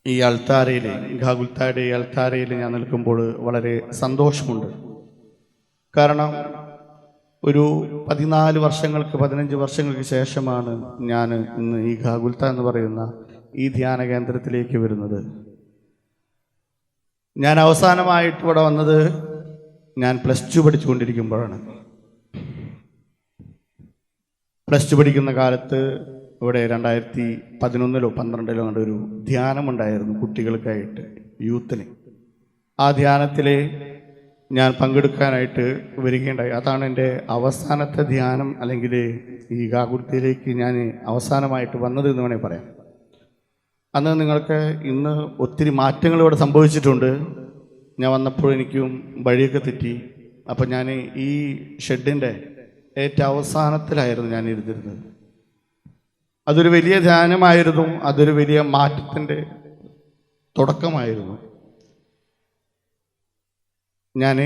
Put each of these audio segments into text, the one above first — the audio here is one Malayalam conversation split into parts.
ഈ അൾത്താരയിൽ, ഗാഗുൽത്തായുടെ ഈ അൾത്താരയിൽ ഞാൻ നിൽക്കുമ്പോൾ വളരെ സന്തോഷമുണ്ട്. കാരണം ഒരു 14 വർഷങ്ങൾക്ക് 15 വർഷങ്ങൾക്ക് ശേഷമാണ് ഞാൻ ഇന്ന് ഈ ഗാഗുൽത്ത എന്ന് പറയുന്ന ഈ ധ്യാന കേന്ദ്രത്തിലേക്ക് വരുന്നത്. ഞാൻ അവസാനമായിട്ട് ഇവിടെ വന്നത് ഞാൻ +2 പഠിച്ചുകൊണ്ടിരിക്കുമ്പോഴാണ്. +2 പഠിക്കുന്ന കാലത്ത് ഇവിടെ 2011-ലോ 12-ലോ ഒരു ധ്യാനമുണ്ടായിരുന്നു കുട്ടികൾക്കായിട്ട്, യൂത്തിന്. ആ ധ്യാനത്തിൽ ഞാൻ പങ്കെടുക്കാനായിട്ട് വരികയുണ്ടായി. അതാണ് എൻ്റെ അവസാനത്തെ ധ്യാനം, അല്ലെങ്കിൽ ഈ ഗാഗുൽത്തയിലേക്ക് ഞാൻ അവസാനമായിട്ട് വന്നത് എന്ന് വേണമെങ്കിൽ പറയാം. അന്ന് നിങ്ങൾക്ക് ഇന്ന് ഒത്തിരി മാറ്റങ്ങൾ ഇവിടെ സംഭവിച്ചിട്ടുണ്ട്. ഞാൻ വന്നപ്പോൾ എനിക്കും വഴിയൊക്കെ തെറ്റി. അപ്പം ഞാൻ ഈ ഷെഡിൻ്റെ ഏറ്റവും അവസാനത്തിലായിരുന്നു ഞാൻ ഇരുന്നിരുന്നത്. അതൊരു വലിയ ധ്യാനമായിരുന്നു, അതൊരു വലിയ മാറ്റത്തിൻ്റെ തുടക്കമായിരുന്നു. ഞാൻ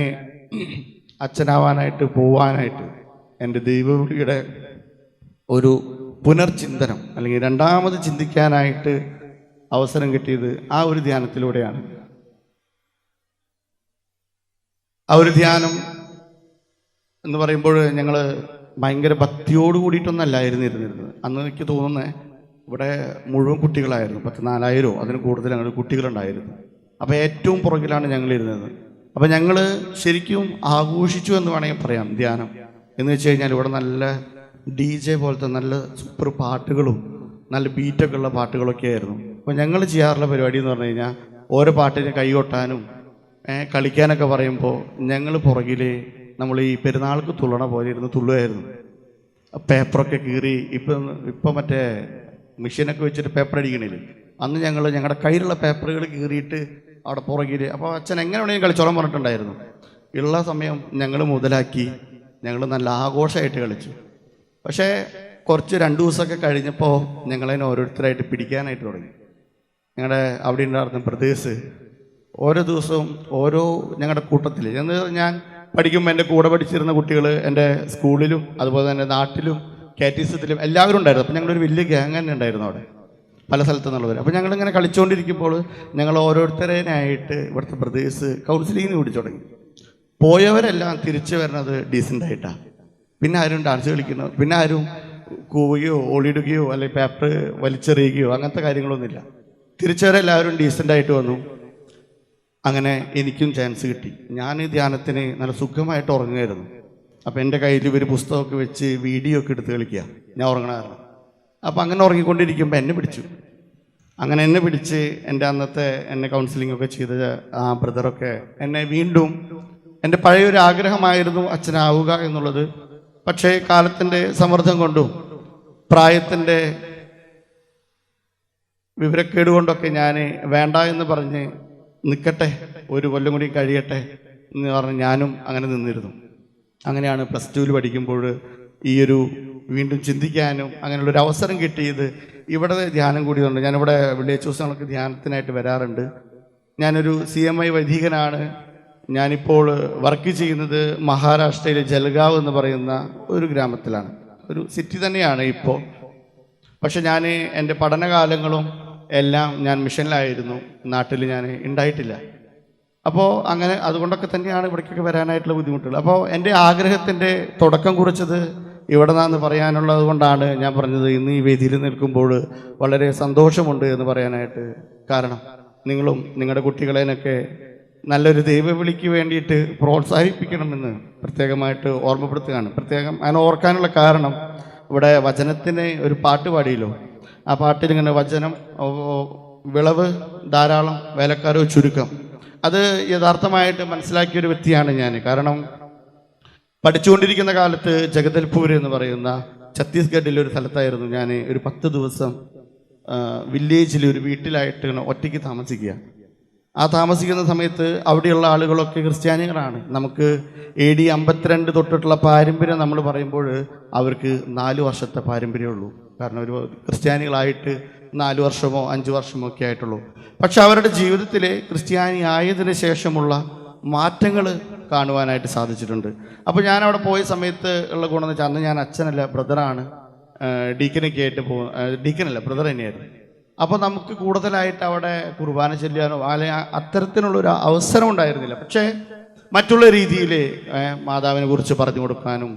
അച്ഛനാവാനായിട്ട് പോവാനായിട്ട് എൻ്റെ ദൈവവിളിയുടെ ഒരു പുനർചിന്തനം, അല്ലെങ്കിൽ രണ്ടാമത് ചിന്തിക്കാനായിട്ട് അവസരം കിട്ടിയത് ആ ഒരു ധ്യാനത്തിലൂടെയാണ്. ആ ഒരു ധ്യാനം എന്ന് പറയുമ്പോൾ ഞങ്ങൾ ഭയങ്കര ഭക്തിയോട് കൂടിയിട്ടൊന്നല്ലായിരുന്നു ഇരുന്നിരുന്നത്. അന്ന് എനിക്ക് തോന്നുന്നത് ഇവിടെ മുഴുവൻ കുട്ടികളായിരുന്നു, 4000-ഓ അതിന് കൂടുതൽ ഞങ്ങൾ കുട്ടികളുണ്ടായിരുന്നു. അപ്പോൾ ഏറ്റവും പുറകിലാണ് ഞങ്ങൾ ഇരുന്നത്. അപ്പം ഞങ്ങൾ ശരിക്കും ആഘോഷിച്ചു എന്ന് വേണമെങ്കിൽ പറയാം ധ്യാനം. എന്ന് വെച്ച് കഴിഞ്ഞാൽ ഇവിടെ നല്ല DJ പോലത്തെ നല്ല സൂപ്പർ പാട്ടുകളും നല്ല ബീറ്റൊക്കെ ഉള്ള പാട്ടുകളൊക്കെ ആയിരുന്നു. അപ്പോൾ ഞങ്ങൾ ചെയ്യാറുള്ള പരിപാടി എന്ന് പറഞ്ഞു കഴിഞ്ഞാൽ ഓരോ പാട്ടിന് കൈകൊട്ടാനും കളിക്കാനൊക്കെ പറയുമ്പോൾ ഞങ്ങൾ പുറകിൽ നമ്മൾ ഈ പെരുന്നാൾക്ക് തുള്ളണ പോലെ ഇരുന്ന് തുള്ളുമായിരുന്നു. പേപ്പറൊക്കെ കീറി, ഇപ്പം മറ്റേ മെഷീനൊക്കെ വെച്ചിട്ട് പേപ്പർ അടിക്കണില്ലേ, അന്ന് ഞങ്ങൾ ഞങ്ങളുടെ കയ്യിലുള്ള പേപ്പറുകൾ കീറിയിട്ട് അവിടെ പുറകിൽ. അപ്പോൾ അച്ഛൻ എങ്ങനെ വേണമെങ്കിലും കളിച്ചോളം പറഞ്ഞിട്ടുണ്ടായിരുന്നു. ഉള്ള സമയം ഞങ്ങൾ മുതലാക്കി ഞങ്ങൾ നല്ല ആഘോഷമായിട്ട് കളിച്ചു. പക്ഷേ കുറച്ച് 2 ദിവസമൊക്കെ കഴിഞ്ഞപ്പോൾ ഞങ്ങളതിനെ ഓരോരുത്തരായിട്ട് പിടിക്കാനായിട്ട് തുടങ്ങി. ഞങ്ങളുടെ അവിടെ ഉണ്ടായിരുന്ന പ്രദേശ് ഓരോ ദിവസവും ഓരോ ഞങ്ങളുടെ കൂട്ടത്തിൽ ഞാൻ പഠിക്കുമ്പോൾ എൻ്റെ കൂടെ പഠിച്ചിരുന്ന കുട്ടികൾ എൻ്റെ സ്കൂളിലും അതുപോലെ തന്നെ നാട്ടിലും KTSത്തിലും എല്ലാവരും ഉണ്ടായിരുന്നു. അപ്പോൾ ഞങ്ങളൊരു വലിയ ഗ്യാങ് തന്നെ ഉണ്ടായിരുന്നു അവിടെ, പല സ്ഥലത്തു നിന്നുള്ളവർ. അപ്പോൾ ഞങ്ങളിങ്ങനെ കളിച്ചുകൊണ്ടിരിക്കുമ്പോൾ ഞങ്ങൾ ഓരോരുത്തരേനായിട്ട് ഇവിടുത്തെ ബ്രദേഴ്സ് കൗൺസിലിങ്ങിന് പിടിച്ചു തുടങ്ങി. പോയവരെല്ലാം തിരിച്ചു വരുന്നത് ഡീസൻ്റായിട്ടാണ്. പിന്നെ ആരും ഡാൻസ് കളിക്കുന്നു, പിന്നെ ആരും കൂവുകയോ ഓളിയിടുകയോ അല്ലെങ്കിൽ പേപ്പർ വലിച്ചെറിയുകയോ അങ്ങനത്തെ കാര്യങ്ങളൊന്നുമില്ല. തിരിച്ചവരെല്ലാവരും ഡീസൻ്റായിട്ട് വന്നു. അങ്ങനെ എനിക്കും ചാൻസ് കിട്ടി. ഞാൻ ഈ ധ്യാനത്തിന് നല്ല സുഖമായിട്ട് ഉറങ്ങുമായിരുന്നു. അപ്പോൾ എൻ്റെ കയ്യിൽ ഒരു പുസ്തകമൊക്കെ വെച്ച് വീഡിയോ ഒക്കെ എടുത്ത് കളിക്കുക, ഞാൻ ഉറങ്ങണമായിരുന്നു. അപ്പോൾ അങ്ങനെ ഉറങ്ങിക്കൊണ്ടിരിക്കുമ്പോൾ എന്നെ പിടിച്ചു. അങ്ങനെ എന്നെ പിടിച്ച് എൻ്റെ അന്നത്തെ എന്നെ കൗൺസിലിംഗ് ഒക്കെ ചെയ്ത ആ ബ്രദറൊക്കെ എന്നെ വീണ്ടും, എൻ്റെ പഴയൊരു ആഗ്രഹമായിരുന്നു അച്ഛനാവുക എന്നുള്ളത്. പക്ഷേ കാലത്തിൻ്റെ സമ്മർദ്ദം കൊണ്ടും പ്രായത്തിൻ്റെ വിവരക്കേട് കൊണ്ടൊക്കെ ഞാൻ വേണ്ട എന്ന് പറഞ്ഞ് നിൽക്കട്ടെ, ഒരു കൊല്ലം കൂടി കഴിയട്ടെ എന്ന് പറഞ്ഞ് ഞാനും അങ്ങനെ നിന്നിരുന്നു. അങ്ങനെയാണ് +2-ൽ പഠിക്കുമ്പോൾ ഈ ഒരു വീണ്ടും ചിന്തിക്കാനും അങ്ങനെയുള്ളൊരു അവസരം കിട്ടിയത്. ഇവിടെ ധ്യാനം കൂടിയുണ്ട്. ഞാനിവിടെ വില്ലേജ് ദിവസങ്ങൾക്ക് ധ്യാനത്തിനായിട്ട് വരാറുണ്ട്. ഞാനൊരു CMI വൈദികനാണ്. ഞാനിപ്പോൾ വർക്ക് ചെയ്യുന്നത് മഹാരാഷ്ട്രയിലെ ജൽഗാവ് എന്ന് പറയുന്ന ഒരു ഗ്രാമത്തിലാണ്, ഒരു സിറ്റി തന്നെയാണ് ഇപ്പോൾ. പക്ഷെ ഞാൻ എൻ്റെ പഠനകാലങ്ങളും എല്ലാം ഞാൻ മിഷനിലായിരുന്നു, നാട്ടിൽ ഞാൻ ഉണ്ടായിട്ടില്ല. അപ്പോൾ അങ്ങനെ അതുകൊണ്ടൊക്കെ തന്നെയാണ് ഇവിടേക്കൊക്കെ വരാനായിട്ടുള്ള ബുദ്ധിമുട്ടുകൾ. അപ്പോൾ എൻ്റെ ആഗ്രഹത്തിൻ്റെ തുടക്കം കുറിച്ചത് ഇവിടെ നിന്നാന്ന് പറയാനുള്ളത് കൊണ്ടാണ് ഞാൻ പറഞ്ഞത് ഇന്ന് ഈ വേദിയിൽ നിൽക്കുമ്പോൾ വളരെ സന്തോഷമുണ്ട് എന്ന് പറയാനായിട്ട്. കാരണം നിങ്ങളും നിങ്ങളുടെ കുട്ടികളെയൊക്കെ നല്ലൊരു ദൈവവിളിക്ക് വേണ്ടിയിട്ട് പ്രോത്സാഹിപ്പിക്കണമെന്ന് പ്രത്യേകമായിട്ട് ഓർമ്മപ്പെടുത്തുകയാണ്. പ്രത്യേകം അങ്ങനെ ഓർക്കാനുള്ള കാരണം, ഇവിടെ വചനത്തിന് ഒരു പാട്ട് പാടിയല്ലോ, ആ പാട്ടിലിങ്ങനെ വചനം വിളവ് ധാരാളം വേലക്കാരോ ചുരുക്കം, അത് യഥാർത്ഥമായിട്ട് മനസ്സിലാക്കിയൊരു വ്യക്തിയാണ് ഞാൻ. കാരണം പഠിച്ചുകൊണ്ടിരിക്കുന്ന കാലത്ത് ജഗദൽപൂർ എന്ന് പറയുന്ന ഛത്തീസ്ഗഡിലെ ഒരു സ്ഥലത്തായിരുന്നു ഞാൻ ഒരു 10 ദിവസം വില്ലേജിൽ ഒരു വീട്ടിലായിട്ട് ഒറ്റയ്ക്ക് താമസിക്കുക. ആ താമസിക്കുന്ന സമയത്ത് അവിടെയുള്ള ആളുകളൊക്കെ ക്രിസ്ത്യാനികളാണ്. നമുക്ക് AD 52 തൊട്ടിട്ടുള്ള പാരമ്പര്യം നമ്മൾ പറയുമ്പോൾ അവർക്ക് 4 വർഷത്തെ പാരമ്പര്യമുള്ളൂ. കാരണം ഒരു ക്രിസ്ത്യാനികളായിട്ട് 4 വർഷമോ 5 വർഷമോ ഒക്കെ ആയിട്ടുള്ളൂ. പക്ഷെ അവരുടെ ജീവിതത്തിലെ ക്രിസ്ത്യാനി ആയതിനു ശേഷമുള്ള മാറ്റങ്ങൾ കാണുവാനായിട്ട് സാധിച്ചിട്ടുണ്ട്. അപ്പോൾ ഞാൻ അവിടെ പോയ സമയത്ത് ഉള്ള ഗുണം എന്ന് വെച്ചാൽ, അന്ന് ഞാൻ അച്ഛനല്ല ബ്രദറാണ്, ഡീക്കനൊക്കെ ആയിട്ട് ഡീക്കനല്ല ബ്രദർ തന്നെയായിരുന്നു. അപ്പോൾ നമുക്ക് കൂടുതലായിട്ട് അവിടെ കുർബാന ചെല്ലാനോ അല്ലെങ്കിൽ അത്തരത്തിനുള്ളൊരു അവസരം ഉണ്ടായിരുന്നില്ല. പക്ഷേ മറ്റുള്ള രീതിയിൽ മാതാവിനെ കുറിച്ച് പറഞ്ഞു കൊടുക്കാനും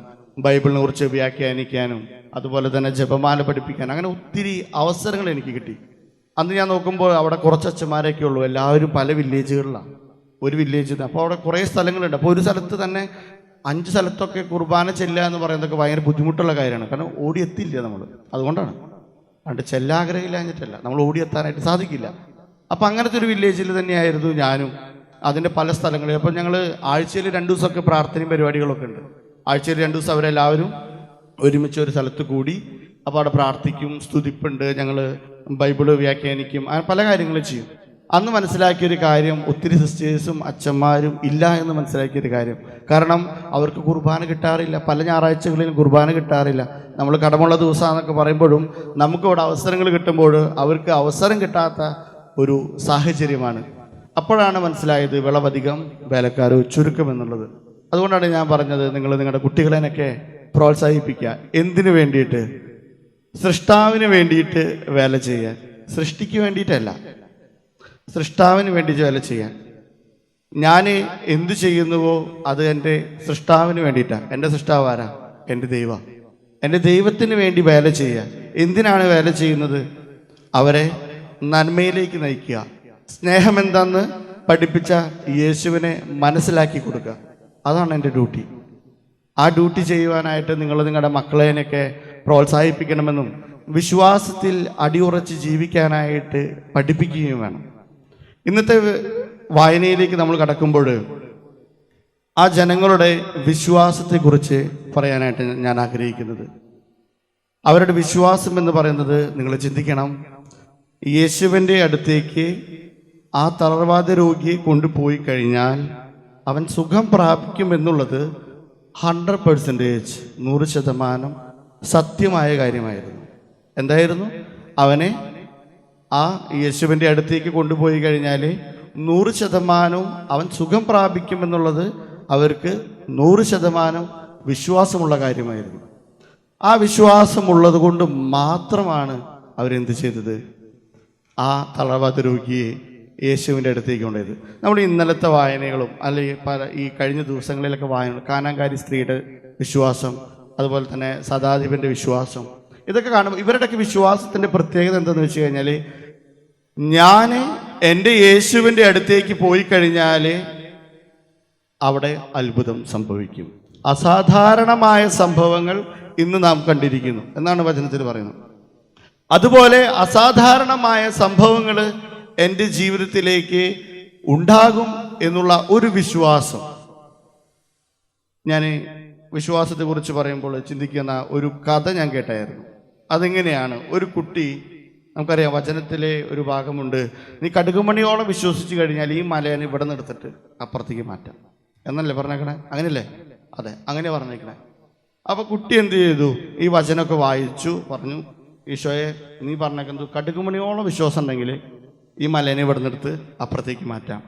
ബൈബിളിനെ കുറിച്ച് വ്യാഖ്യാനിക്കാനും അതുപോലെ തന്നെ ജപമാല പഠിപ്പിക്കാനും അങ്ങനെ ഒത്തിരി അവസരങ്ങൾ എനിക്ക് കിട്ടി. അന്ന് ഞാൻ നോക്കുമ്പോൾ അവിടെ കുറച്ച് അച്ഛന്മാരൊക്കെ ഉള്ളൂ, എല്ലാവരും പല വില്ലേജുകളിലാണ്. ഒരു വില്ലേജിൽ അപ്പോൾ അവിടെ കുറേ സ്ഥലങ്ങളുണ്ട്. അപ്പോൾ ഒരു സ്ഥലത്ത് തന്നെ 5 സ്ഥലത്തൊക്കെ കുർബാന ചെല്ലുക എന്ന് പറയുന്നതൊക്കെ ഭയങ്കര ബുദ്ധിമുട്ടുള്ള കാര്യമാണ്. കാരണം ഓടിയെത്തില്ല നമ്മൾ, അതുകൊണ്ടാണ്. അതുകൊണ്ട് ചെല്ലാഗ്രഹമില്ലാഞ്ഞിട്ടല്ല, നമ്മൾ ഓടിയെത്താനായിട്ട് സാധിക്കില്ല. അപ്പം അങ്ങനത്തെ ഒരു വില്ലേജിൽ തന്നെയായിരുന്നു ഞാനും. അതിൻ്റെ പല സ്ഥലങ്ങളിൽ അപ്പോൾ ഞങ്ങൾ ആഴ്ചയിൽ 2 ദിവസമൊക്കെ പ്രാർത്ഥനയും പരിപാടികളൊക്കെ ഉണ്ട്. ആഴ്ചയിൽ 2 ദിവസം അവരെല്ലാവരും ഒരുമിച്ച് ഒരു സ്ഥലത്ത് കൂടി അപ്പോൾ അവിടെ പ്രാർത്ഥിക്കും, സ്തുതിപ്പുണ്ട്, ഞങ്ങൾ ബൈബിള് വ്യാഖ്യാനിക്കും, അങ്ങനെ പല കാര്യങ്ങളും ചെയ്യും. അന്ന് മനസ്സിലാക്കിയൊരു കാര്യം, ഒത്തിരി സിസ്റ്റേഴ്സും അച്ഛന്മാരും ഇല്ല എന്ന് മനസ്സിലാക്കിയൊരു കാര്യം. കാരണം അവർക്ക് കുർബാന കിട്ടാറില്ല, പല ഞായറാഴ്ചകളിലും കുർബാന കിട്ടാറില്ല. നമ്മൾ കടമുള്ള ദിവസമാണെന്നൊക്കെ പറയുമ്പോഴും നമുക്കിവിടെ അവസരങ്ങൾ കിട്ടുമ്പോൾ അവർക്ക് അവസരം കിട്ടാത്ത ഒരു സാഹചര്യമാണ്. അപ്പോഴാണ് മനസ്സിലായത് വിളവധികം വേലക്കാർ ചുരുക്കം എന്നുള്ളത്. അതുകൊണ്ടാണ് ഞാൻ പറഞ്ഞത്, നിങ്ങൾ നിങ്ങളുടെ കുട്ടികളെയൊക്കെ പ്രോത്സാഹിപ്പിക്കുക. എന്തിനു വേണ്ടിയിട്ട്? സൃഷ്ടാവിന് വേണ്ടിയിട്ട് വേല ചെയ്യാൻ, സൃഷ്ടിക്ക് വേണ്ടിയിട്ടല്ല, സൃഷ്ടാവിന് വേണ്ടി വേല ചെയ്യാൻ. ഞാൻ എന്തു ചെയ്യുന്നുവോ അത് എൻ്റെ സൃഷ്ടാവിന് വേണ്ടിയിട്ടാണ്. എൻ്റെ സൃഷ്ടാവ് ആരാ? എൻ്റെ ദൈവം. എൻ്റെ ദൈവത്തിന് വേണ്ടി വേല ചെയ്യാൻ. എന്തിനാണ് വേല ചെയ്യുന്നത്? അവരെ നന്മയിലേക്ക് നയിക്കുക. സ്നേഹം എന്താന്ന് പഠിപ്പിച്ച യേശുവിനെ മനസ്സിലാക്കി കൊടുക്കുക. അതാണ് എൻ്റെ ഡ്യൂട്ടി. ആ ഡ്യൂട്ടി ചെയ്യുവാനായിട്ട് നിങ്ങൾ നിങ്ങളുടെ മക്കളെയൊക്കെ പ്രോത്സാഹിപ്പിക്കണമെന്നും വിശ്വാസത്തിൽ അടിയുറച്ച് ജീവിക്കാനായിട്ട് പഠിപ്പിക്കുകയും വേണം. ഇന്നത്തെ വായനയിലേക്ക് നമ്മൾ കടക്കുമ്പോൾ ആ ജനങ്ങളുടെ വിശ്വാസത്തെക്കുറിച്ച് പറയാനായിട്ട് ഞാൻ ആഗ്രഹിക്കുന്നത്, അവരുടെ വിശ്വാസം എന്ന് പറയുന്നത് നിങ്ങൾ ചിന്തിക്കണം. യേശുവിൻ്റെ അടുത്തേക്ക് ആ തളർവാദ രോഗിയെ കൊണ്ടുപോയി കഴിഞ്ഞാൽ അവൻ സുഖം പ്രാപിക്കുമെന്നുള്ളത് 100% 100% സത്യമായ കാര്യമായിരുന്നു. എന്തായിരുന്നു? അവനെ ആ യേശുവിൻ്റെ അടുത്തേക്ക് കൊണ്ടുപോയി കഴിഞ്ഞാൽ 100% അവൻ സുഖം പ്രാപിക്കുമെന്നുള്ളത് അവർക്ക് 100% വിശ്വാസമുള്ള കാര്യമായിരുന്നു. ആ വിശ്വാസമുള്ളത് കൊണ്ട് മാത്രമാണ് അവരെന്ത് ചെയ്തത്? ആ തളർവാദ രോഗിയെ യേശുവിൻ്റെ അടുത്തേക്ക് കൊണ്ടുപോയത്. നമ്മൾ ഇന്നലത്തെ വായനകളും അല്ലെങ്കിൽ ഈ കഴിഞ്ഞ ദിവസങ്ങളിലൊക്കെ വായന, കാനാൻകാരി സ്ത്രീയുടെ വിശ്വാസം, അതുപോലെ തന്നെ സദാധിപൻ്റെ വിശ്വാസം, ഇതൊക്കെ കാണുമ്പോൾ ഇവരുടെയൊക്കെ വിശ്വാസത്തിൻ്റെ പ്രത്യേകത എന്താണെന്ന് വെച്ച് കഴിഞ്ഞാൽ, ഞാൻ എൻ്റെ യേശുവിൻ്റെ അടുത്തേക്ക് പോയി കഴിഞ്ഞാൽ അവിടെ അത്ഭുതം സംഭവിക്കും. അസാധാരണമായ സംഭവങ്ങൾ ഇന്ന് നാം കണ്ടിരിക്കുന്നു എന്നാണ് വചനത്തിൽ പറയുന്നത്. അതുപോലെ അസാധാരണമായ സംഭവങ്ങൾ എൻ്റെ ജീവിതത്തിലേക്ക് ഉണ്ടാകും എന്നുള്ള ഒരു വിശ്വാസം. ഞാൻ വിശ്വാസത്തെക്കുറിച്ച് പറയുമ്പോൾ ചിന്തിക്കുന്ന ഒരു കഥ ഞാൻ കേട്ടായിരുന്നു. അതെങ്ങനെയാണ്? ഒരു കുട്ടി, നമുക്കറിയാം വചനത്തിലെ ഒരു ഭാഗമുണ്ട്, നീ കടുകുമണിയോളം വിശ്വസിച്ച് കഴിഞ്ഞാൽ ഈ മലയെ ഇവിടെ നിന്നെടുത്തിട്ട് അപ്പുറത്തേക്ക് മാറ്റാം എന്നല്ലേ പറഞ്ഞേക്കണേ? അങ്ങനെയല്ലേ? അതെ, അങ്ങനെ പറഞ്ഞേക്കണേ. അപ്പോൾ കുട്ടി എന്ത് ചെയ്തു? ഈ വചനമൊക്കെ വായിച്ചു, പറഞ്ഞു, ഈശോയെ നീ പറഞ്ഞേക്കുന്നത് കടുകുമണിയോളം വിശ്വാസം ഉണ്ടെങ്കിൽ ഈ മലേനെ ഇവിടെ നിന്നെടുത്ത് അപ്പുറത്തേക്ക് മാറ്റാം.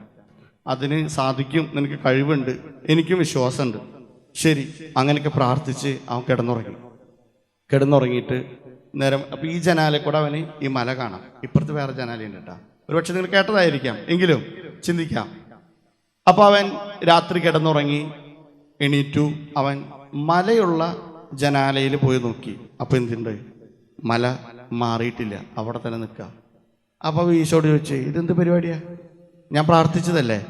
അതിന് സാധിക്കും, നിനക്ക് കഴിവുണ്ട്, എനിക്കും വിശ്വാസമുണ്ട്. ശരി, അങ്ങനെയൊക്കെ പ്രാർത്ഥിച്ച് അവൻ കിടന്നുറങ്ങിയിട്ട് നേരം അപ്പോൾ ഈ ജനാലെ കൂടെ അവന് ഈ മല കാണാം. ഇപ്പുറത്ത് വേറെ ജനാലയുണ്ട് കേട്ടോ, ഒരുപക്ഷെ നിങ്ങൾ കേട്ടതായിരിക്കാം, എങ്കിലും ചിന്തിക്കാം. അപ്പോൾ അവൻ രാത്രി കിടന്നുറങ്ങി, എണീറ്റു, അവൻ മലയുള്ള ജനാലയിൽ പോയി നോക്കി. അപ്പോൾ എന്തുണ്ട്? മല മാറിയിട്ടില്ല, അവിടെ തന്നെ നിൽക്കുക. അപ്പോൾ ഈശോട് ചോദിച്ചു, ഇതെന്ത് പരിപാടിയാ? ഞാൻ പ്രാർത്ഥിച്ചതല്ലേ,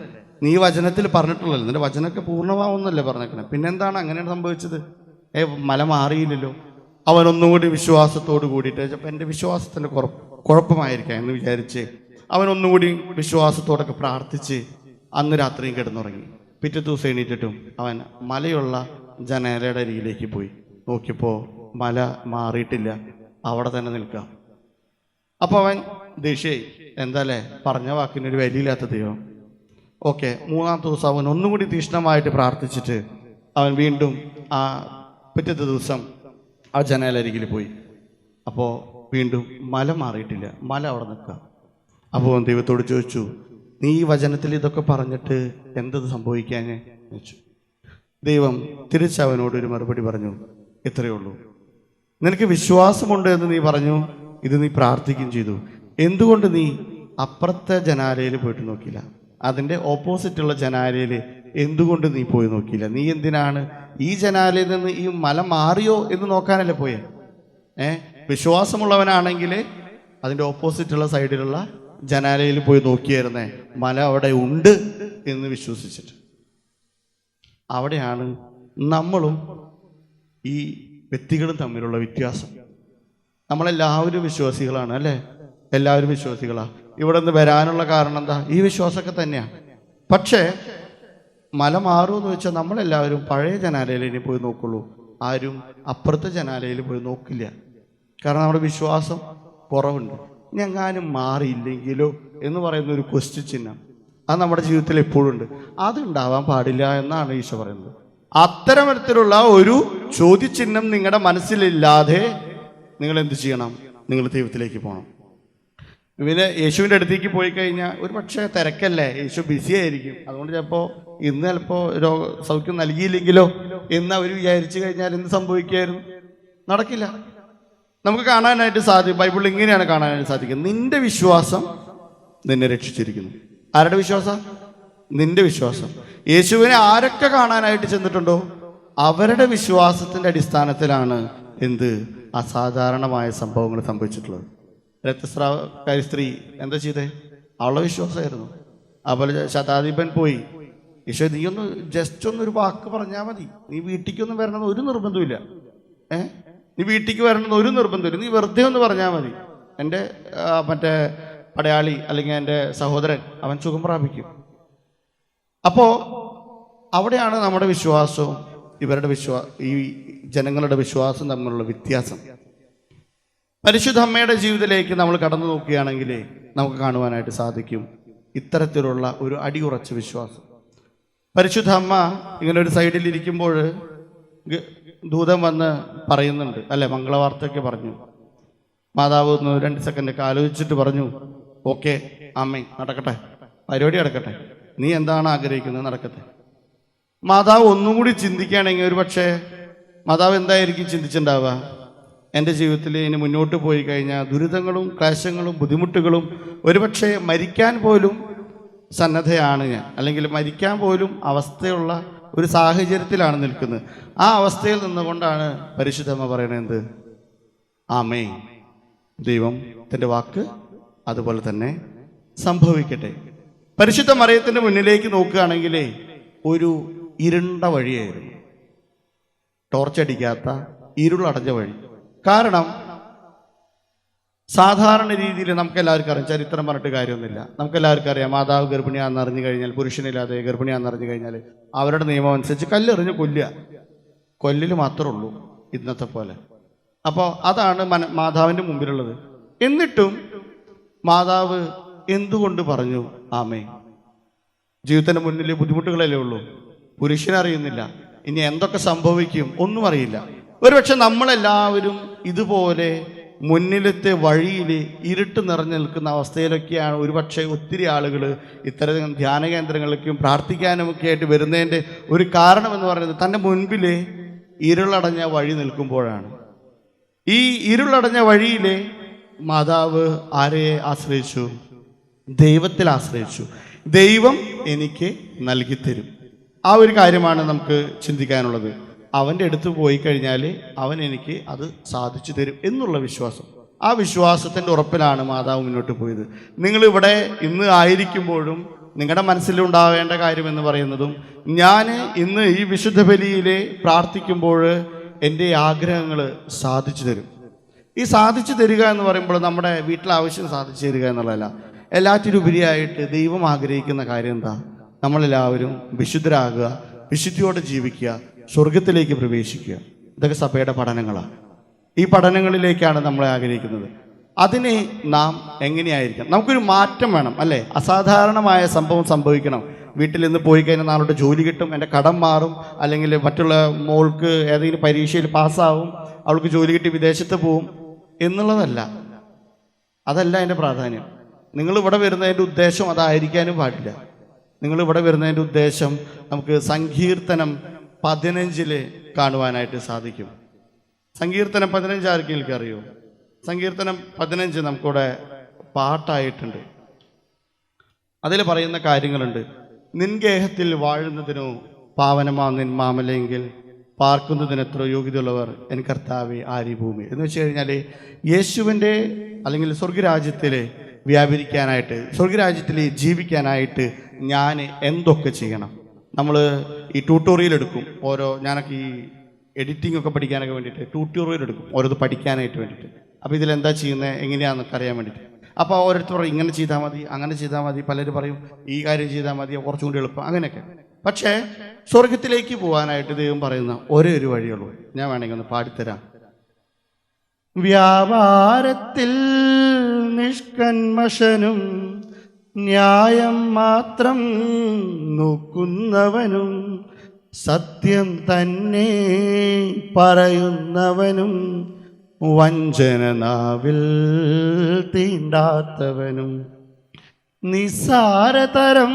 നീ വചനത്തിൽ പറഞ്ഞിട്ടുള്ളല്ലോ, നിന്റെ വചനമൊക്കെ പൂർണ്ണമാവുന്നല്ലേ പറഞ്ഞേക്കണേ, പിന്നെന്താണ് അങ്ങനെയാണ് സംഭവിച്ചത്? മല മാറിയില്ലല്ലോ. അവനൊന്നുകൂടി വിശ്വാസത്തോട് കൂടിയിട്ട്, അപ്പം എൻ്റെ വിശ്വാസത്തിൻ്റെ കുഴപ്പമായിരിക്കാം എന്ന് വിചാരിച്ച് അവനൊന്നുകൂടി വിശ്വാസത്തോടൊക്കെ പ്രാർത്ഥിച്ച് അന്ന് രാത്രിയും കിടന്നുറങ്ങി. പിറ്റേ ദിവസം എണീറ്റിട്ടും അവൻ മലയുള്ള ജനാലയുടെ അരികിലേക്ക് പോയി നോക്കിയപ്പോൾ മല മാറിയിട്ടില്ല, അവിടെ തന്നെ നിൽക്കാം. അപ്പോൾ അവൻ ദേഷ്യായി, എന്താല്ലേ പറഞ്ഞ വാക്കിനൊരു വിലയില്ലാത്ത ദൈവം. ഓക്കെ, മൂന്നാമത്തെ ദിവസം അവൻ ഒന്നുകൂടി തീക്ഷ്ണമായിട്ട് പ്രാർത്ഥിച്ചിട്ട് അവൻ വീണ്ടും ആ പിറ്റത്തെ ദിവസം ആ ജനാലരികിൽ പോയി. അപ്പോൾ വീണ്ടും മല മാറിയിട്ടില്ല, മല അവിടെ നിൽക്കുക. അപ്പോൾ അവൻ ദൈവത്തോട് ചോദിച്ചു, നീ ഈ വചനത്തിൽ ഇതൊക്കെ പറഞ്ഞിട്ട് എന്തത് സംഭവിക്കാഞ്ഞേ ചോദിച്ചു. ദൈവം തിരിച്ചവനോടൊരു മറുപടി പറഞ്ഞു, ഇത്രയേ ഉള്ളൂ, നിനക്ക് വിശ്വാസമുണ്ട് എന്ന് നീ പറഞ്ഞു, ഇത് നീ പ്രാർത്ഥിക്കുകയും ചെയ്തു, എന്തുകൊണ്ട് നീ അപ്പുറത്തെ ജനാലയിൽ പോയിട്ട് നോക്കിയില്ല? അതിൻ്റെ ഓപ്പോസിറ്റുള്ള ജനാലയിൽ എന്തുകൊണ്ട് നീ പോയി നോക്കിയില്ല? നീ എന്തിനാണ് ഈ ജനാലയിൽ നിന്ന് ഈ മല മാറിയോ എന്ന് നോക്കാനല്ലേ പോയേ? വിശ്വാസമുള്ളവനാണെങ്കിൽ അതിൻ്റെ ഓപ്പോസിറ്റുള്ള സൈഡിലുള്ള ജനാലയിൽ പോയി നോക്കിയായിരുന്നേ, മല അവിടെ ഉണ്ട് എന്ന് വിശ്വസിച്ചിട്ട്. അവിടെയാണ് നമ്മളും ഈ വ്യക്തികളും തമ്മിലുള്ള വ്യത്യാസം. നമ്മളെല്ലാവരും വിശ്വാസികളാണ് അല്ലേ? എല്ലാവരും വിശ്വാസികളാണ്. ഇവിടെ നിന്ന് വരാനുള്ള കാരണം എന്താ? ഈ വിശ്വാസമൊക്കെ തന്നെയാണ്. പക്ഷേ മല മാറുമെന്ന് വെച്ചാൽ നമ്മളെല്ലാവരും പഴയ ജനാലയിൽ ഇനി പോയി നോക്കുള്ളൂ. ആരും അപ്പുറത്തെ ജനാലയിൽ പോയി നോക്കില്ല. കാരണം നമ്മുടെ വിശ്വാസം കുറവുണ്ട്. ഞങ്ങാനും മാറിയില്ലെങ്കിലോ എന്ന് പറയുന്ന ഒരു ക്വസ്റ്റ്യൻ ചിഹ്നം അത് നമ്മുടെ ജീവിതത്തിൽ എപ്പോഴും ഉണ്ട്. അതുണ്ടാവാൻ പാടില്ല എന്നാണ് ഈശോ പറയുന്നത്. അത്തരത്തിലുള്ള ഒരു ചോദ്യചിഹ്നം നിങ്ങളുടെ മനസ്സിലില്ലാതെ നിങ്ങൾ എന്ത് ചെയ്യണം? നിങ്ങൾ ദൈവത്തിലേക്ക് പോകണം. ഇവന് യേശുവിൻ്റെ അടുത്തേക്ക് പോയി കഴിഞ്ഞാൽ ഒരു പക്ഷേ തിരക്കല്ലേ, യേശു ബിസി ആയിരിക്കും. അതുകൊണ്ട് ചിലപ്പോൾ ഇന്ന് ചിലപ്പോൾ സൗഖ്യം നൽകിയില്ലെങ്കിലോ എന്ന് അവർ വിചാരിച്ചു കഴിഞ്ഞാൽ എന്ത് സംഭവിക്കുമായിരുന്നു? നടക്കില്ല. നമുക്ക് കാണാനായിട്ട് സാധിക്കും, ബൈബിളിൽ ഇങ്ങനെയാണ് കാണാനായിട്ട് സാധിക്കുന്നത്. നിന്റെ വിശ്വാസം നിന്നെ രക്ഷിച്ചിരിക്കുന്നു. ആരുടെ വിശ്വാസം? നിന്റെ വിശ്വാസം. യേശുവിനെ ആരൊക്കെ കാണാനായിട്ട് ചെന്നിട്ടുണ്ടോ അവരുടെ വിശ്വാസത്തിൻ്റെ അടിസ്ഥാനത്തിലാണ് എന്ത് അസാധാരണമായ സംഭവങ്ങൾ സംഭവിച്ചിട്ടുള്ളത്. രക്തസ്രാവക്കാരി സ്ത്രീ എന്താ ചെയ്തേ? അവളുടെ വിശ്വാസമായിരുന്നു. അതുപോലെ ശതാധിപൻ പോയി, ഈശോ നീ ഒന്ന് ജസ്റ്റ് ഒന്നൊരു വാക്ക് പറഞ്ഞാൽ മതി, നീ വീട്ടിലേക്കൊന്നും വരണമെന്ന് ഒരു നിർബന്ധമില്ല. നീ വീട്ടിലേക്ക് വരണമെന്ന് ഒരു നിർബന്ധമില്ല, നീ വെറുതെ ഒന്ന് പറഞ്ഞാൽ മതി, എൻ്റെ മറ്റേ പടയാളി അല്ലെങ്കിൽ എൻ്റെ സഹോദരൻ അവൻ സുഖം പ്രാപിക്കും. അപ്പോൾ അവിടെയാണ് നമ്മുടെ വിശ്വാസവും ഇവരുടെ ഈ ജനങ്ങളുടെ വിശ്വാസം തമ്മിലുള്ള വ്യത്യാസം. പരിശുദ്ധ അമ്മയുടെ ജീവിതത്തിലേക്ക് നമ്മൾ കടന്നു നോക്കുകയാണെങ്കിൽ നമുക്ക് കാണുവാനായിട്ട് സാധിക്കും ഇത്തരത്തിലുള്ള ഒരു അടിയുറച്ച വിശ്വാസം. പരിശുദ്ധ അമ്മ ഇങ്ങനെ ഒരു സൈഡിൽ ഇരിക്കുമ്പോൾ ദൂതൻ വന്ന് പറയുന്നുണ്ട് അല്ലെ, മംഗളവാർത്തയൊക്കെ പറഞ്ഞു. മാതാവ് ഒന്ന് 2 സെക്കൻഡൊക്കെ ആലോചിച്ചിട്ട് പറഞ്ഞു, ഓക്കെ അമ്മേ നടക്കട്ടെ, പരിപാടി നടക്കട്ടെ, നീ എന്താണ് ആഗ്രഹിക്കുന്നത് നടക്കട്ടെ. മാതാവ് ഒന്നും കൂടി ചിന്തിക്കുകയാണെങ്കിൽ ഒരു പക്ഷേ മാതാവ് എന്തായിരിക്കും ചിന്തിച്ചിട്ടുണ്ടാവുക? എൻ്റെ ജീവിതത്തിൽ ഇനി മുന്നോട്ട് പോയി കഴിഞ്ഞാൽ ദുരിതങ്ങളും ക്ലേശങ്ങളും ബുദ്ധിമുട്ടുകളും ഒരുപക്ഷെ മരിക്കാൻ പോലും സന്നദ്ധയാണ് ഞാൻ, അല്ലെങ്കിൽ മരിക്കാൻ പോലും അവസ്ഥയുള്ള ഒരു സാഹചര്യത്തിലാണ് നിൽക്കുന്നത്. ആ അവസ്ഥയിൽ നിന്നുകൊണ്ടാണ് പരിശുദ്ധമ്മ പറയണത്, ആമേ ദൈവത്തിൻ്റെ വാക്ക് അതുപോലെ തന്നെ സംഭവിക്കട്ടെ. പരിശുദ്ധ മറിയത്തിൻ്റെ മുന്നിലേക്ക് നോക്കുകയാണെങ്കിൽ ഒരു ഇരുണ്ട വഴിയായിരുന്നു, ടോർച്ചടിക്കാത്ത ഇരുളടഞ്ഞ വഴി. കാരണം സാധാരണ രീതിയിൽ നമുക്കെല്ലാവർക്കും അറിയാം, ചരിത്രം പറഞ്ഞിട്ട് കാര്യമൊന്നുമില്ല, നമുക്കെല്ലാവർക്കും അറിയാം മാതാവ് ഗർഭിണിയാണെന്ന് അറിഞ്ഞു കഴിഞ്ഞാൽ, പുരുഷനില്ലാതെ ഗർഭിണിയാണെന്ന് അറിഞ്ഞു കഴിഞ്ഞാൽ അവരുടെ നിയമം അനുസരിച്ച് കല്ലെറിഞ്ഞ് കൊല്ലിൽ മാത്രമേ ഉള്ളൂ ഇന്നത്തെ പോലെ. അപ്പോൾ അതാണ് മാതാവിൻ്റെ മുമ്പിലുള്ളത്. എന്നിട്ടും മാതാവ് എന്തുകൊണ്ട് പറഞ്ഞു ആമേ? ജീവിതത്തിൻ്റെ മുന്നിൽ ബുദ്ധിമുട്ടുകളല്ലേ ഉള്ളൂ, പുരുഷനറിയുന്നില്ല, ഇനി എന്തൊക്കെ സംഭവിക്കും ഒന്നും അറിയില്ല. ഒരുപക്ഷെ നമ്മളെല്ലാവരും ഇതുപോലെ മുന്നിലത്തെ വഴിയിൽ ഇരുട്ട് നിറഞ്ഞു നിൽക്കുന്ന അവസ്ഥയിലൊക്കെയാണ് ഒരുപക്ഷെ ഒത്തിരി ആളുകൾ ഇത്തരം ധ്യാന കേന്ദ്രങ്ങളിലേക്കും പ്രാർത്ഥിക്കാനുമൊക്കെ ആയിട്ട് വരുന്നതിൻ്റെ ഒരു കാരണം എന്ന് പറയുന്നത് തൻ്റെ മുൻപിൽ ഇരുളടഞ്ഞ വഴി നിൽക്കുമ്പോഴാണ്. ഈ ഇരുളടഞ്ഞ വഴിയിൽ മാതാവ് ആരെയെ ആശ്രയിച്ചു? ദൈവത്തിൽ ആശ്രയിച്ചു. ദൈവം എനിക്ക് നൽകിത്തരും. ആ ഒരു കാര്യമാണ് നമുക്ക് ചിന്തിക്കാനുള്ളത്. അവൻ്റെ അടുത്ത് പോയി കഴിഞ്ഞാൽ അവൻ എനിക്ക് അത് സാധിച്ചു തരും എന്നുള്ള വിശ്വാസം. ആ വിശ്വാസത്തിൻ്റെ ഉറപ്പിലാണ് മാതാവ് മുന്നോട്ട് പോയത്. നിങ്ങളിവിടെ ഇന്ന് ആയിരിക്കുമ്പോഴും നിങ്ങളുടെ മനസ്സിലുണ്ടാവേണ്ട കാര്യമെന്ന് പറയുന്നതും, ഞാൻ ഇന്ന് ഈ വിശുദ്ധ ബലിയിൽ പ്രാർത്ഥിക്കുമ്പോൾ എൻ്റെ ആഗ്രഹങ്ങൾ സാധിച്ചു തരും. ഈ സാധിച്ചു തരിക എന്ന് പറയുമ്പോൾ നമ്മുടെ വീട്ടിലെ ആവശ്യം സാധിച്ചു തരിക എന്നുള്ളതല്ല, എല്ലാറ്റിനുപരിയായിട്ട് ദൈവം ആഗ്രഹിക്കുന്ന കാര്യം എന്താ? നമ്മളെല്ലാവരും വിശുദ്ധരാകുക, വിശുദ്ധിയോടെ ജീവിക്കുക, സ്വർഗത്തിലേക്ക് പ്രവേശിക്കുക. ഇതൊക്കെ സഭയുടെ പഠനങ്ങളാണ്. ഈ പഠനങ്ങളിലേക്കാണ് നമ്മളെ ആഗ്രഹിക്കുന്നത്. അതിനെ നാം എങ്ങനെയായിരിക്കണം? നമുക്കൊരു മാറ്റം വേണം അല്ലേ? അസാധാരണമായ സംഭവം സംഭവിക്കണം. വീട്ടിൽ നിന്ന് പോയി കഴിഞ്ഞാൽ നാളോട്ട് ജോലി കിട്ടും, എൻ്റെ കടം മാറും, അല്ലെങ്കിൽ മറ്റുള്ള മോൾക്ക് ഏതെങ്കിലും പരീക്ഷയിൽ പാസ്സാവും, അവൾക്ക് ജോലി കിട്ടി വിദേശത്ത് പോവും എന്നുള്ളതല്ല. അതല്ല എൻ്റെ പ്രാധാന്യം. നിങ്ങളിവിടെ വരുന്നതിൻ്റെ ഉദ്ദേശം അതായിരിക്കാനും പാടില്ല. നിങ്ങളിവിടെ വരുന്നതിൻ്റെ ഉദ്ദേശം നമുക്ക് സങ്കീർത്തനം 15 കാണുവാനായിട്ട് സാധിക്കും. സങ്കീർത്തനം 15 ആർക്കെങ്കിലും അറിയോ? സങ്കീർത്തനം 15 നമുക്കിവിടെ പാട്ടായിട്ടുണ്ട്. അതിൽ പറയുന്ന കാര്യങ്ങളുണ്ട്. നിൻഗേഹത്തിൽ വാഴുന്നതിനോ പാവനമാ നിൻ മാമലെങ്കിൽ പാർക്കുന്നതിന് എത്ര യോഗ്യതയുള്ളവർ എൻ കർത്താവെ ആരി ഭൂമി എന്ന് വെച്ച് കഴിഞ്ഞാൽ യേശുവിൻ്റെ അല്ലെങ്കിൽ സ്വർഗരാജ്യത്തിൽ വ്യാപരിക്കാനായിട്ട്, സ്വർഗരാജ്യത്തിൽ ജീവിക്കാനായിട്ട് ഞാൻ എന്തൊക്കെ ചെയ്യണം? നമ്മൾ ഈ ട്യൂട്ടോറിയൽ എടുക്കും. ഞാനൊക്കെ ഈ എഡിറ്റിംഗ് ഒക്കെ പഠിക്കാനൊക്കെ വേണ്ടിയിട്ട് ട്യൂട്ടോറിയൽ എടുക്കും, ഓരോത് പഠിക്കാനായിട്ട് വേണ്ടിയിട്ട്. അപ്പോൾ ഇതിലെന്താ ചെയ്യുന്നത്, എങ്ങനെയാണെന്നൊക്കെ അറിയാൻ വേണ്ടിയിട്ട്. അപ്പോൾ ഓരോരുത്തർ പറയും ഇങ്ങനെ ചെയ്താൽ മതി, അങ്ങനെ ചെയ്താൽ മതി. പലരും പറയും ഈ കാര്യം ചെയ്താൽ മതി, കുറച്ചും കൂടി എളുപ്പം, അങ്ങനെയൊക്കെ. പക്ഷേ സ്വർഗത്തിലേക്ക് പോകാനായിട്ട് ദൈവം പറയുന്ന ഒരേ ഒരു വഴിയുള്ളൂ. ഞാൻ വേണമെങ്കിൽ ഒന്ന് പാടിത്തരാം. വ്യാപാരത്തിൽ നിഷ്കന്മഷനും ന്യായം മാത്രം നോക്കുന്നവനും സത്യം തന്നെ പറയുന്നവനും വഞ്ചന നാവിൽ തീണ്ടാത്തവനും നിസ്സാരതരം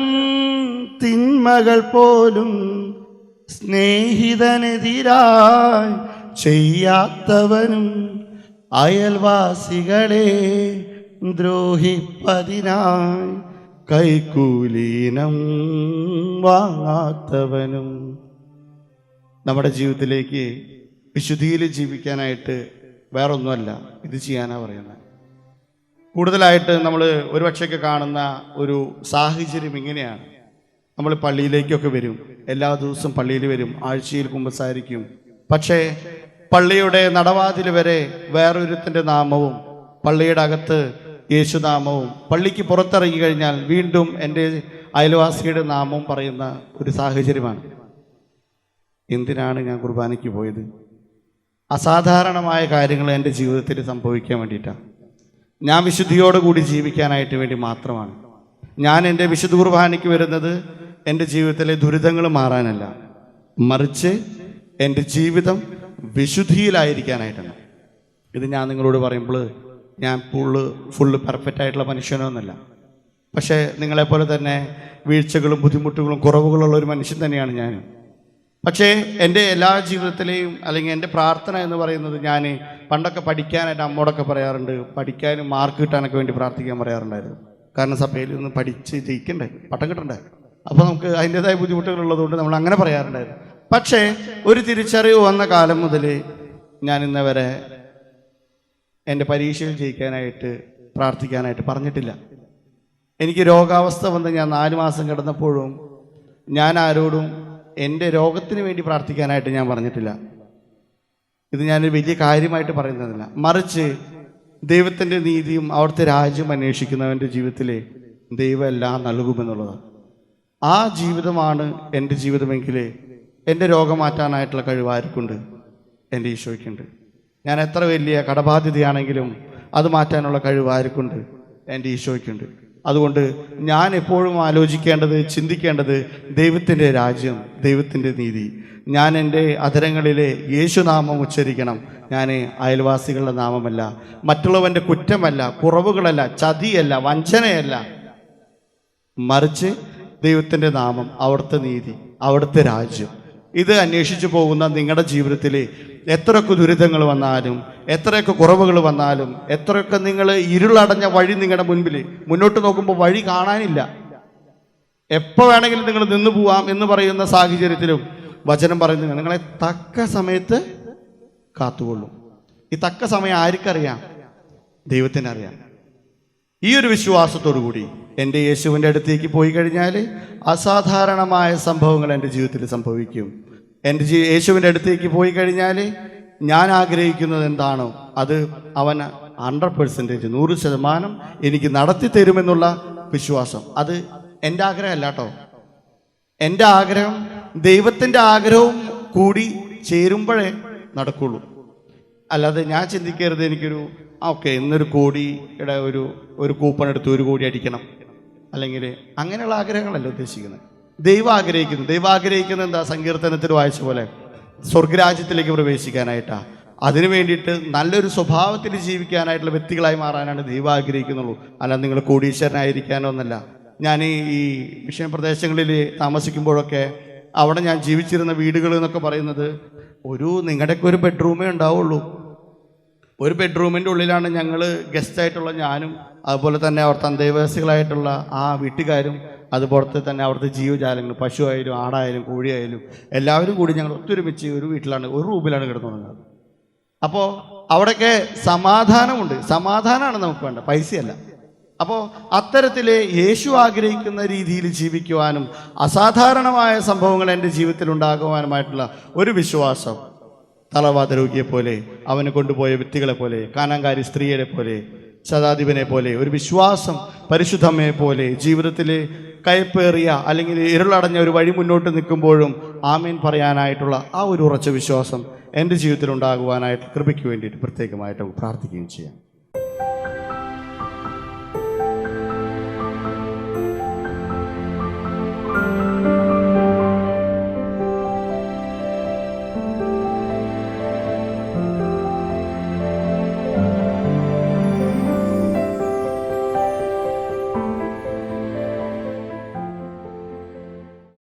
തിന്മകൾ പോലും സ്നേഹിതനെതിരായി ചെയ്യാത്തവനും അയൽവാസികളെ ദ്രോഹിപ്പതിനായി കൈക്കൂലീനം വാങ്ങാത്തവനും. നമ്മുടെ ജീവിതത്തിലേക്ക് വിശുദ്ധിയിൽ ജീവിക്കാനായിട്ട് വേറൊന്നുമല്ല, ഇത് ചെയ്യാനാണ് പറയുന്നത്. കൂടുതലായിട്ട് നമ്മൾ ഒരുപക്ഷെയൊക്കെ കാണുന്ന ഒരു സാഹചര്യം ഇങ്ങനെയാണ്. നമ്മൾ പള്ളിയിലേക്കൊക്കെ വരും, എല്ലാ ദിവസവും പള്ളിയിൽ വരും, ആഴ്ചയിൽ കുമ്പസാരിക്കും. പക്ഷേ പള്ളിയുടെ നടവാതിൽ വരെ വേറൊരുത്തിൻ്റെ നാമവും പള്ളിയുടെ അകത്ത് യേശുനാമവും, പള്ളിക്ക് പുറത്തിറങ്ങി കഴിഞ്ഞാൽ വീണ്ടും എൻ്റെ അയൽവാസിയുടെ നാമവും പറയുന്ന ഒരു സാഹചര്യമാണ്. എന്തിനാണ് ഞാൻ കുർബാനയ്ക്ക് പോയത്? അസാധാരണമായ കാര്യങ്ങൾ എൻ്റെ ജീവിതത്തിൽ സംഭവിക്കാൻ വേണ്ടിയിട്ടാണ്. ഞാൻ വിശുദ്ധിയോടുകൂടി ജീവിക്കാനായിട്ട് വേണ്ടി മാത്രമാണ്. ഞാൻ എൻ്റെ വിശുദ്ധ കുർബാനയ്ക്ക് വരുന്നത് എൻ്റെ ജീവിതത്തിലെ ദുരിതങ്ങൾ മാറാനല്ല, മറിച്ച് എൻ്റെ ജീവിതം വിശുദ്ധിയിലായിരിക്കാനായിട്ടാണ്. ഇത് ഞാൻ നിങ്ങളോട് പറയുമ്പോൾ ഞാൻ ഫുള്ള് പെർഫെക്റ്റ് ആയിട്ടുള്ള മനുഷ്യനൊന്നുമല്ല. പക്ഷേ നിങ്ങളെപ്പോലെ തന്നെ വീഴ്ചകളും ബുദ്ധിമുട്ടുകളും കുറവുകളുള്ള ഒരു മനുഷ്യൻ തന്നെയാണ് ഞാൻ. പക്ഷേ എൻ്റെ എല്ലാ ജീവിതത്തിലെയും അല്ലെങ്കിൽ എൻ്റെ പ്രാർത്ഥന എന്ന് പറയുന്നത്, ഞാൻ പണ്ടൊക്കെ പഠിക്കാനായിട്ട് അമ്മോടൊക്കെ പറയാറുണ്ട്, പഠിക്കാനും മാർക്ക് കിട്ടാനൊക്കെ വേണ്ടി പ്രാർത്ഥിക്കാൻ പറയാറുണ്ടായിരുന്നു. കാരണം സഭയിൽ നിന്ന് പഠിച്ച് ജയിക്കണ്ടേ, പട്ടം കിട്ടണ്ടേ. അപ്പോൾ നമുക്ക് അതിൻ്റെതായ ബുദ്ധിമുട്ടുകളുള്ളതുകൊണ്ട് നമ്മൾ അങ്ങനെ പറയാറുണ്ടായിരുന്നു. പക്ഷേ ഒരു തിരിച്ചറിവ് വന്ന കാലം മുതൽ ഞാൻ ഇന്ന് വരെ എൻ്റെ പരീക്ഷയിൽ ജയിക്കാനായിട്ട് പ്രാർത്ഥിക്കാനായിട്ട് പറഞ്ഞിട്ടില്ല. എനിക്ക് രോഗാവസ്ഥ വന്ന് ഞാൻ 4 മാസം കിടന്നപ്പോഴും ഞാൻ ആരോടും എൻ്റെ രോഗത്തിന് വേണ്ടി പ്രാർത്ഥിക്കാനായിട്ട് ഞാൻ പറഞ്ഞിട്ടില്ല. ഇത് ഞാനൊരു വലിയ കാര്യമായിട്ട് പറയുന്നതല്ല, മറിച്ച് ദൈവത്തിൻ്റെ നീതിയും അവിടുത്തെ രാജ്യം അന്വേഷിക്കുന്നവൻ്റെ ജീവിതത്തിൽ ദൈവം എല്ലാം നൽകുമെന്നുള്ളതാണ്. ആ ജീവിതമാണ് എൻ്റെ ജീവിതമെങ്കിൽ എൻ്റെ രോഗം മാറ്റാനായിട്ടുള്ള കഴിവ് ആർക്കുണ്ട്? എൻ്റെ ഈശോയ്ക്കുണ്ട്. ഞാൻ എത്ര വലിയ കടബാധ്യതയാണെങ്കിലും അത് മാറ്റാനുള്ള കഴിവ് ആർക്കുണ്ട്? എൻ്റെ ഈശോയ്ക്കുണ്ട്. അതുകൊണ്ട് ഞാൻ എപ്പോഴും ആലോചിക്കേണ്ടത്, ചിന്തിക്കേണ്ടത് ദൈവത്തിൻ്റെ രാജ്യം, ദൈവത്തിൻ്റെ നീതി. ഞാൻ എൻ്റെ അധരങ്ങളിലെ യേശുനാമം ഉച്ചരിക്കണം. ഞാൻ അയൽവാസികളുടെ നാമമല്ല, മറ്റുള്ളവൻ്റെ കുറ്റമല്ല, കുറവുകളല്ല, ചതിയല്ല, വഞ്ചനയല്ല, മറിച്ച് ദൈവത്തിൻ്റെ നാമം, അവിടുത്തെ നീതി, അവിടുത്തെ രാജ്യം. ഇത് അന്വേഷിച്ചു പോകുന്ന നിങ്ങളുടെ ജീവിതത്തിൽ എത്രയൊക്കെ ദുരിതങ്ങൾ വന്നാലും, എത്രയൊക്കെ കുറവുകൾ വന്നാലും, എത്രയൊക്കെ നിങ്ങൾ ഇരുളടഞ്ഞ വഴി നിങ്ങളുടെ മുൻപിൽ, മുന്നോട്ട് നോക്കുമ്പോൾ വഴി കാണാനില്ല, എപ്പോൾ വേണമെങ്കിലും നിങ്ങൾ നിന്നു പോവാം എന്ന് പറയുന്ന സാഹചര്യത്തിലും വചനം പറയുന്നത് നിങ്ങളെ തക്ക സമയത്ത് കാത്തുകൊള്ളും. ഈ തക്ക സമയം ആർക്കറിയാം? ദൈവത്തിനറിയാം. ഈ ഒരു വിശ്വാസത്തോടു കൂടി എൻ്റെ യേശുവിൻ്റെ അടുത്തേക്ക് പോയി കഴിഞ്ഞാൽ അസാധാരണമായ സംഭവങ്ങൾ എൻ്റെ ജീവിതത്തിൽ സംഭവിക്കും. എൻ്റെ യേശുവിൻ്റെ അടുത്തേക്ക് പോയി കഴിഞ്ഞാൽ ഞാൻ ആഗ്രഹിക്കുന്നത് എന്താണോ അത് അവൻ 100%, 100% എനിക്ക് നടത്തി തരുമെന്നുള്ള വിശ്വാസം. അത് എൻ്റെ ആഗ്രഹമല്ല കേട്ടോ. എൻ്റെ ആഗ്രഹം ദൈവത്തിൻ്റെ ആഗ്രഹവും കൂടി ചേരുമ്പോഴേ നടക്കുള്ളൂ. അല്ലാതെ ഞാൻ ചിന്തിക്കരുത് എനിക്കൊരു ഓക്കെ ഇന്നൊരു കോടിയുടെ ഒരു കൂപ്പൺ എടുത്ത് 1 കോടി അടിക്കണം, അല്ലെങ്കിൽ അങ്ങനെയുള്ള ആഗ്രഹങ്ങളല്ല ഉദ്ദേശിക്കുന്നത്. ദൈവം ആഗ്രഹിക്കുന്നത് എന്താ? സങ്കീർത്തനത്തിൽ വായിച്ച പോലെ സ്വർഗരാജ്യത്തിലേക്ക് പ്രവേശിക്കാനായിട്ടാണ്. അതിനു വേണ്ടിയിട്ട് നല്ലൊരു സ്വഭാവത്തിൽ ജീവിക്കാനായിട്ടുള്ള വ്യക്തികളായി മാറാനാണ് ദൈവം ആഗ്രഹിക്കുന്നുള്ളൂ. അല്ല നിങ്ങൾ കോടീശ്വരനായിരിക്കാനോ എന്നല്ല. ഞാൻ ഈ മിഷൻ പ്രദേശങ്ങളിൽ താമസിക്കുമ്പോഴൊക്കെ അവിടെ ഞാൻ ജീവിച്ചിരുന്ന വീടുകൾ എന്നൊക്കെ പറയുന്നത് നിങ്ങളുടെയൊക്കെ ഒരു ബെഡ്റൂമേ ഉണ്ടാവുള്ളൂ. ഒരു ബെഡ്റൂമിൻ്റെ ഉള്ളിലാണ് ഞങ്ങൾ ഗസ്റ്റായിട്ടുള്ള ഞാനും അതുപോലെ തന്നെ അവിടുത്തെ അന്തേവാസികളായിട്ടുള്ള ആ വീട്ടുകാരും അതുപോലെ തന്നെ അവിടുത്തെ ജീവജാലങ്ങൾ പശുവായാലും ആടായാലും കോഴിയായാലും എല്ലാവരും കൂടി ഞങ്ങൾ ഒത്തൊരുമിച്ച് ഒരു വീട്ടിലാണ്, ഒരു റൂമിലാണ് കിടന്നുറങ്ങുന്നത്. അപ്പോൾ അവിടെയൊക്കെ സമാധാനമുണ്ട്. സമാധാനമാണ് നമുക്ക് വേണ്ടത്, പൈസയല്ല. അപ്പോൾ അത്തരത്തിൽ യേശു ആഗ്രഹിക്കുന്ന രീതിയിൽ ജീവിക്കുവാനും അസാധാരണമായ സംഭവങ്ങൾ എൻ്റെ ജീവിതത്തിൽ ഉണ്ടാകുവാനുമായിട്ടുള്ള ഒരു വിശ്വാസം, തളവാത രോഗിയെ പോലെ, അവനെ കൊണ്ടുപോയ വ്യക്തികളെ പോലെ, കാനാങ്കാരി സ്ത്രീയെ പോലെ, ശതാധിപനെ പോലെ ഒരു വിശ്വാസം, പരിശുദ്ധമ്മയെ പോലെ ജീവിതത്തിൽ കയ്പേറിയ അല്ലെങ്കിൽ ഇരുളടഞ്ഞ ഒരു വഴി മുന്നോട്ട് നിൽക്കുമ്പോഴും ആമേൻ പറയാനായിട്ടുള്ള ആ ഒരു ഉറച്ച വിശ്വാസം എൻ്റെ ജീവിതത്തിൽ ഉണ്ടാകുവാനായിട്ട് കൃപയ്ക്ക് വേണ്ടിയിട്ട് പ്രത്യേകമായിട്ട് പ്രാർത്ഥിക്കുകയും ചെയ്യാം.